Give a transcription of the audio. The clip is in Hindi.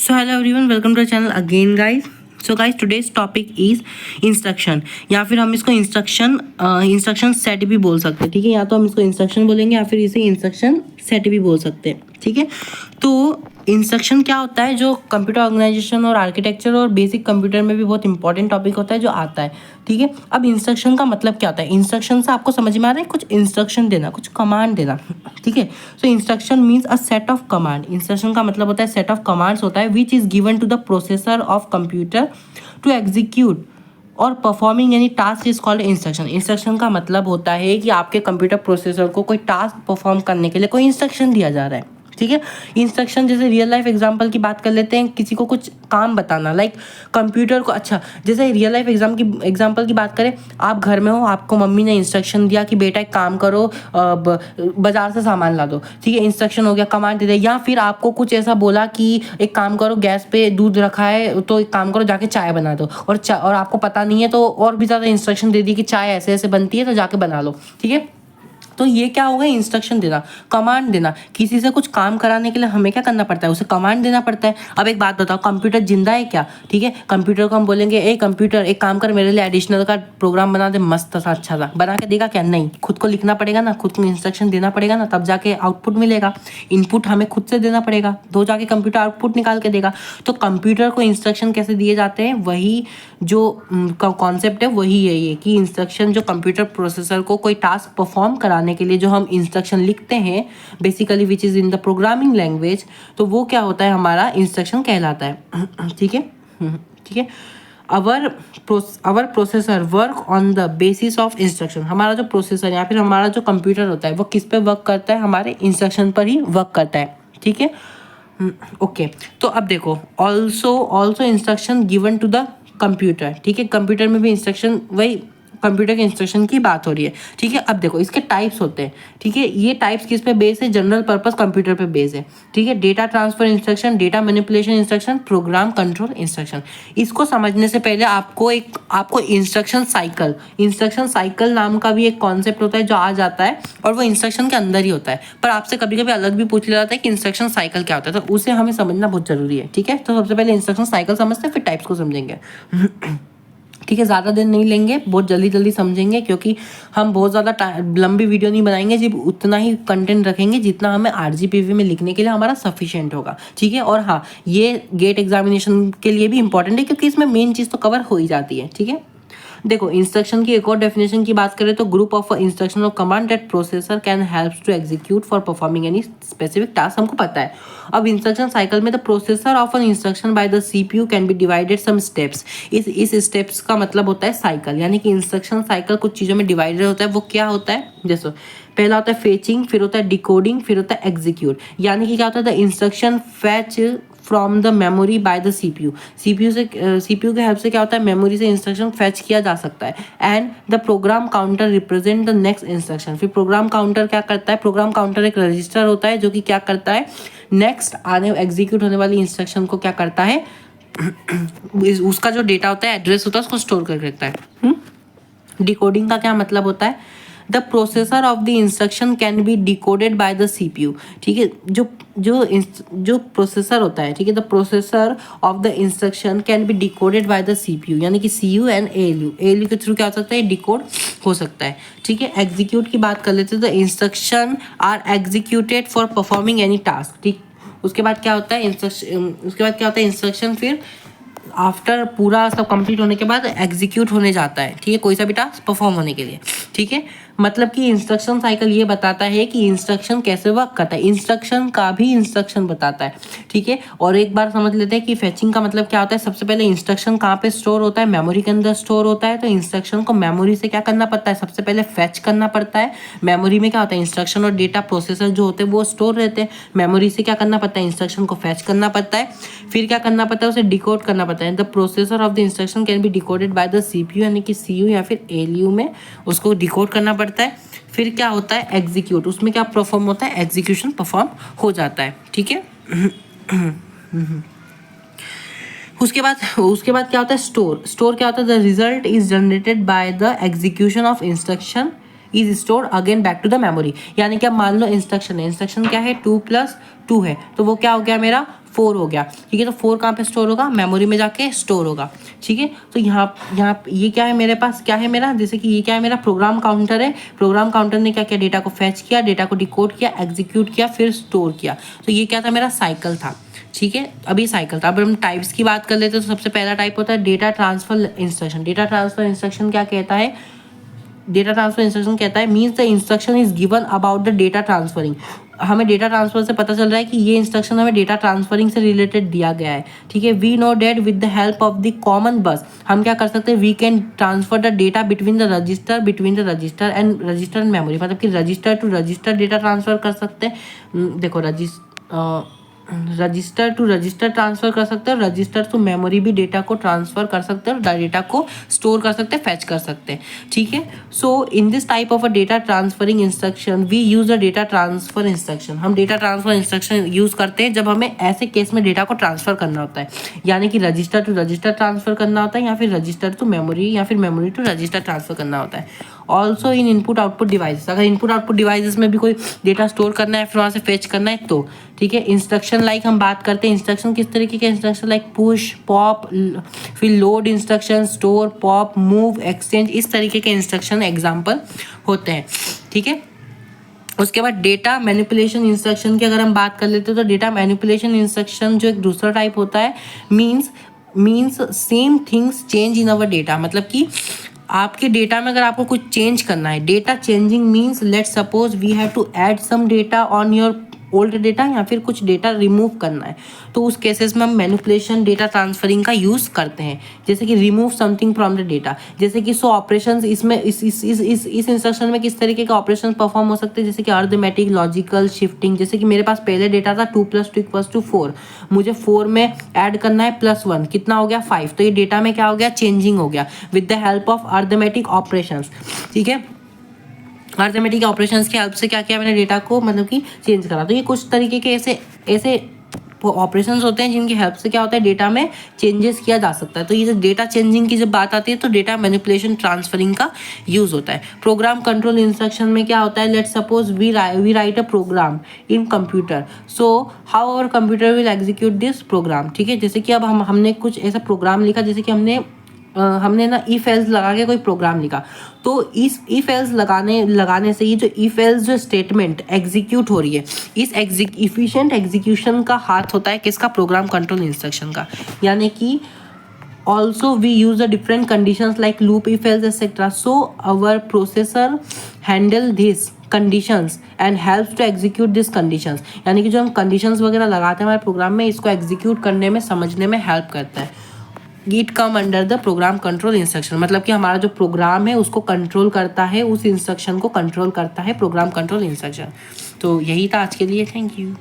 So hello everyone, welcome to our channel again guys. So guys, today's topic is instruction, या फिर हम इसको इंस्ट्रक्शन सेट भी बोल सकते हैं. ठीक है, या तो हम इसको इंस्ट्रक्शन बोलेंगे या फिर इसे इंस्ट्रक्शन सेट भी बोल सकते हैं. ठीक है, तो इंस्ट्रक्शन क्या होता है, जो कंप्यूटर ऑर्गेनाइजेशन और आर्किटेक्चर और बेसिक कंप्यूटर में भी बहुत इंपॉर्टेंट टॉपिक होता है जो आता है. ठीक है, अब इंस्ट्रक्शन का मतलब क्या होता है. इंस्ट्रक्शन से आपको समझ में आ रहा है, कुछ इंस्ट्रक्शन देना, कुछ कमांड देना. ठीक है, so instruction means a set of command. Instruction का मतलब होता है सेट ऑफ कमांड्स होता है which is given to the processor of computer to execute और performing any task is called instruction. Instruction का मतलब होता है कि आपके कंप्यूटर प्रोसेसर को कोई टास्क परफॉर्म करने के लिए कोई इंस्ट्रक्शन दिया जा रहा है. ठीक है, इंस्ट्रक्शन जैसे रियल लाइफ एग्जांपल की बात कर लेते हैं, किसी को कुछ काम बताना, लाइक कंप्यूटर को. अच्छा, जैसे रियल लाइफ एग्जांपल की बात करें, आप घर में हो, आपको मम्मी ने इंस्ट्रक्शन दिया कि बेटा एक काम करो, बाजार से सामान ला दो. ठीक है, इंस्ट्रक्शन हो गया, कमांड दे दिया. या फिर आपको कुछ ऐसा बोला कि एक काम करो, गैस पे दूध रखा है तो एक काम करो, जाके चाय बना दो. और आपको पता नहीं है तो और भी ज़्यादा इंस्ट्रक्शन दे दी कि चाय ऐसे ऐसे बनती है तो जाके बना लो. ठीक है, तो ये क्या होगा, इंस्ट्रक्शन देना, कमांड देना. किसी से कुछ काम कराने के लिए हमें क्या करना पड़ता है, उसे कमांड देना पड़ता है. अब एक बात बताओ, कंप्यूटर जिंदा है क्या? ठीक है, कंप्यूटर को हम बोलेंगे ए कंप्यूटर एक काम कर, मेरे लिए एडिशनल का प्रोग्राम बना दे, मस्त सा अच्छा सा. बना के देगा क्या? नहीं, खुद को लिखना पड़ेगा ना, खुद को इंस्ट्रक्शन देना पड़ेगा ना, तब जाके आउटपुट मिलेगा. इनपुट हमें खुद से देना पड़ेगा, तो जाके कंप्यूटर आउटपुट निकाल के देगा. तो कंप्यूटर को इंस्ट्रक्शन कैसे दिए जाते हैं, वही जो कॉन्सेप्ट है वही है ये, कि इंस्ट्रक्शन जो कंप्यूटर प्रोसेसर को कोई टास्क परफॉर्म कराने के लिए जो हम इंस्ट्रक्शन लिखते हैं basically which is in the programming language, तो वो क्या होता है, हमारा इंस्ट्रक्शन कहलाता है. ठीक है, ठीक है. Our processor work on the basis of instruction. हमारा जो प्रोसेसर या फिर हमारा जो कंप्यूटर होता है वो किस पे वर्क करता है, हमारे इंस्ट्रक्शन पर ही वर्क करता है. ठीक है, ओके. तो अब देखो, also instruction given to the computer. ठीक है, कंप्यूटर में भी इंस्ट्रक्शन, वही कंप्यूटर के इंस्ट्रक्शन की बात हो रही है. ठीक है, अब देखो इसके टाइप्स होते हैं. ठीक है, ये टाइप्स किस पे बेस है, जनरल पर्पस कंप्यूटर पे बेस है. ठीक है, data transfer instruction, data manipulation instruction, programme control instruction. इसको समझने से पहले आपको इंस्ट्रक्शन साइकिल नाम का भी एक कॉन्सेप्ट होता है जो आ जाता है, और वो इंस्ट्रक्शन के अंदर ही होता है. पर आपसे कभी कभी अलग भी पूछ लिया जाता है कि इंस्ट्रक्शन साइकिल क्या होता है, तो उसे हमें समझना बहुत जरूरी है. ठीक है, तो सबसे पहले इंस्ट्रक्शन साइकिल समझते हैं, फिर टाइप्स को समझेंगे. ठीक है, ज़्यादा दिन नहीं लेंगे, बहुत जल्दी समझेंगे, क्योंकि हम बहुत ज़्यादा लंबी वीडियो नहीं बनाएंगे, जब उतना ही कंटेंट रखेंगे जितना हमें आरजीपीवी में लिखने के लिए हमारा सफिशिएंट होगा. ठीक है, और हाँ, ये गेट एग्जामिनेशन के लिए भी इंपॉर्टेंट है, क्योंकि इसमें मेन चीज़ तो कवर हो ही जाती है. ठीक है, देखो इंस्ट्रक्शन की एक और डेफिनेशन की बात करें तो ग्रुप ऑफ इंस्ट्रक्शन और command that processor can help to execute for performing any specific task. हमको पता है. अब इंस्ट्रक्शन साइकिल में the processor of an instruction by the CPU can be divided some steps. इस स्टेप्स का मतलब होता है साइकिल, यानी कि इंस्ट्रक्शन साइकिल कुछ चीज़ों में डिवाइडेड होता है. वो क्या होता है, जैसे पहला होता है फेचिंग, फिर होता है डिकोडिंग, फिर होता है एग्जीक्यूट. यानी कि क्या होता है, the instruction fetch from the memory bye the CPU. CPU के हेल्प से क्या होता है, मेमोरी से इंस्ट्रक्शन फैच किया जा सकता है. And the program counter represent the next instruction. फिर प्रोग्राम काउंटर क्या करता है, प्रोग्राम काउंटर एक रजिस्टर होता है जो कि क्या करता है, नेक्स्ट एग्जीक्यूट होने वाली इंस्ट्रक्शन को क्या करता है, उसका जो डेटा होता है, एड्रेस होता है, उसको स्टोर कर रखता है. डिकोडिंग का क्या मतलब होता है, the processor of the instruction can be decoded bye the CPU. ठीक है, जो प्रोसेसर होता है, ठीक है, the processor of the instruction can be decoded bye the CPU, यानी कि सीयू एंड एएलयू के थ्रू क्या हो सकता है, डिकोड हो सकता है. ठीक है, एग्जीक्यूट की बात कर लेते हैं, the instruction are executed for performing any task. ठीक, उसके बाद क्या होता है, इंस्ट्रक्शन फिर आफ्टर पूरा सब कंप्लीट होने के बाद एग्जीक्यूट होने जाता है. ठीक है, कोई सा भी टास्क परफॉर्म होने के लिए. ठीक है, मतलब कि इंस्ट्रक्शन साइकिल ये बताता है कि इंस्ट्रक्शन कैसे वर्क करता है, इंस्ट्रक्शन का भी इंस्ट्रक्शन बताता है. ठीक है, और एक बार समझ लेते हैं कि फेचिंग का मतलब क्या होता है. सबसे पहले इंस्ट्रक्शन कहाँ पे स्टोर होता है, मेमोरी के अंदर स्टोर होता है. तो इंस्ट्रक्शन को मेमोरी से क्या करना पड़ता है, सबसे पहले फेच करना पड़ता है. मेमोरी में क्या होता है, इंस्ट्रक्शन और डेटा प्रोसेसर जो होते हैं वो स्टोर रहते हैं. मेमोरी से क्या करना पड़ता है, इंस्ट्रक्शन को फेच करना पड़ता है. फिर क्या करना पड़ता है, उसे डिकोड करना पड़ता है. The processor of the instruction can be decoded bye the CPU, यानी कि सीयू या फिर एएलयू में उसको डिकोड करना पड़ता है. फिर क्या होता है, एग्जीक्यूट, उसमें क्या परफॉर्म होता है, एग्जीक्यूशन परफॉर्म हो जाता है. ठीक है, उसके बाद क्या होता है, स्टोर क्या होता है, the result is generated by the execution of instruction is store again back to the memory. यानी कि अब मान लो इंस्ट्रक्शन है, इंस्ट्रक्शन क्या है, 2 + 2 है, तो वो क्या हो गया मेरा 4 हो गया, ठीक है। तो 4 कहाँ पे स्टोर होगा, मेमोरी में जाके स्टोर होगा, ठीक है। तो यहाँ ये क्या है मेरे पास, क्या है मेरा, जैसे कि ये क्या है मेरा प्रोग्राम काउंटर है। प्रोग्राम काउंटर ने क्या किया, डेटा को फैच किया, डेटा को डिकोड किया, एग्जीक्यूट किया, फिर स्टोर किया। तो ये क्या था, मेरा साइकिल था, ठीक है। अभी साइकिल था। अब हम टाइप्स की बात कर लेते हैं तो सबसे पहला टाइप होता है data transfer instruction. Data transfer instruction क्या कहता है, डेटा ट्रांसफर इंस्ट्रक्शन कहता है means the instruction is given about the data transferring. हमें डेटा ट्रांसफर से पता चल रहा है कि ये इंस्ट्रक्शन हमें डेटा ट्रांसफरिंग से रिलेटेड दिया गया है, ठीक है। We know that with the help of the common bus हम क्या कर सकते हैं, we can transfer the data between the register and memory, मतलब कि register to register data transfer कर सकते हैं। देखो रजिस्टर टू रजिस्टर ट्रांसफर कर सकते हैं, रजिस्टर टू मेमोरी भी डेटा को ट्रांसफर कर सकते हैं, और डेटा को स्टोर कर सकते हैं, फैच कर सकते हैं, ठीक है। So in this type of a data transferring instruction we use a data transfer instruction. हम डेटा ट्रांसफर इंस्ट्रक्शन यूज करते हैं जब हमें ऐसे केस में डेटा को ट्रांसफर करना होता है, यानी कि रजिस्टर टू रजिस्टर ट्रांसफर करना होता है, या फिर रजिस्टर टू मेमोरी, या फिर मेमोरी टू रजिस्टर ट्रांसफर करना होता है। Also in input output device, अगर इनपुट आउटपुट डिवाइसेस में भी कोई डेटा स्टोर करना है फिर वहाँ से फेच करना है तो, ठीक है। इंस्ट्रक्शन लाइक हम बात करते हैं, इंस्ट्रक्शन किस तरीके के इंस्ट्रक्शन, लाइक पुश, पॉप, फिर load instruction, store, pop, move, exchange, इस तरीके के इंस्ट्रक्शन एग्जाम्पल होते हैं, ठीक है। उसके बाद डेटा मैनिपुलेशन इंस्ट्रक्शन की अगर हम बात कर लेते हैं तो डेटा मैनिपुलेशन इंस्ट्रक्शन जो एक दूसरा टाइप होता है, means same things change in our data, मतलब कि आपके डेटा में अगर आपको कुछ चेंज करना है, data changing means let suppose we have to add some data on your old data, या फिर कुछ डेटा रिमूव करना है, तो उस केसेस में हम मैनिपुलेशन डेटा ट्रांसफरिंग का यूज़ करते हैं, जैसे कि remove something from the data. जैसे कि सो ऑपरेशंस इसमें इस इंस्ट्रक्शन में किस तरीके के ऑपरेशन परफॉर्म हो सकते हैं, जैसे कि अरिथमेटिक, लॉजिकल, शिफ्टिंग। जैसे कि मेरे पास पहले डेटा था 2 + 2 = 4, मुझे 4 में ऐड करना है +1, कितना हो गया 5, तो ये डेटा में क्या हो गया, चेंजिंग हो गया with the help of arithmetic operations, ठीक है। अरिथमेटिक ऑपरेशंस की हेल्प से क्या किया मैंने, डेटा को मतलब कि चेंज करा। तो ये कुछ तरीके के ऐसे ऑपरेशंस होते हैं जिनकी हेल्प से क्या होता है, डेटा में चेंजेस किया जा सकता है। तो ये जो डेटा चेंजिंग की जब बात आती है तो डेटा मैनिपुलेशन ट्रांसफरिंग का यूज़ होता है। प्रोग्राम कंट्रोल इंस्ट्रक्शन में क्या होता है, let suppose we write a program in computer, so how our computer will execute this program, ठीक है। जैसे कि अब हमने कुछ ऐसा प्रोग्राम लिखा, जैसे कि हमने ना इफ एल्स लगा के कोई प्रोग्राम लिखा, तो इस इफ एल्स लगाने से ये जो इफ एल्स जो स्टेटमेंट एग्जीक्यूट हो रही है, इस इफिशिएंट एग्जीक्यूशन का हाथ होता है किसका, प्रोग्राम कंट्रोल इंस्ट्रक्शन का। यानी कि also we use the different conditions like loop, if else etcetera, so our processor handle this conditions and helps to execute this conditions. यानी कि जो हम कंडीशंस वगैरह लगाते हैं हमारे प्रोग्राम में, इसको एग्जीक्यूट करने में, समझने में हेल्प करता है। It come under the programme control instruction, मतलब कि हमारा जो प्रोग्राम है उसको कंट्रोल करता है, उस इंस्ट्रक्शन को कंट्रोल करता है प्रोग्राम कंट्रोल इंस्ट्रक्शन। तो यही था आज के लिए, थैंक यू।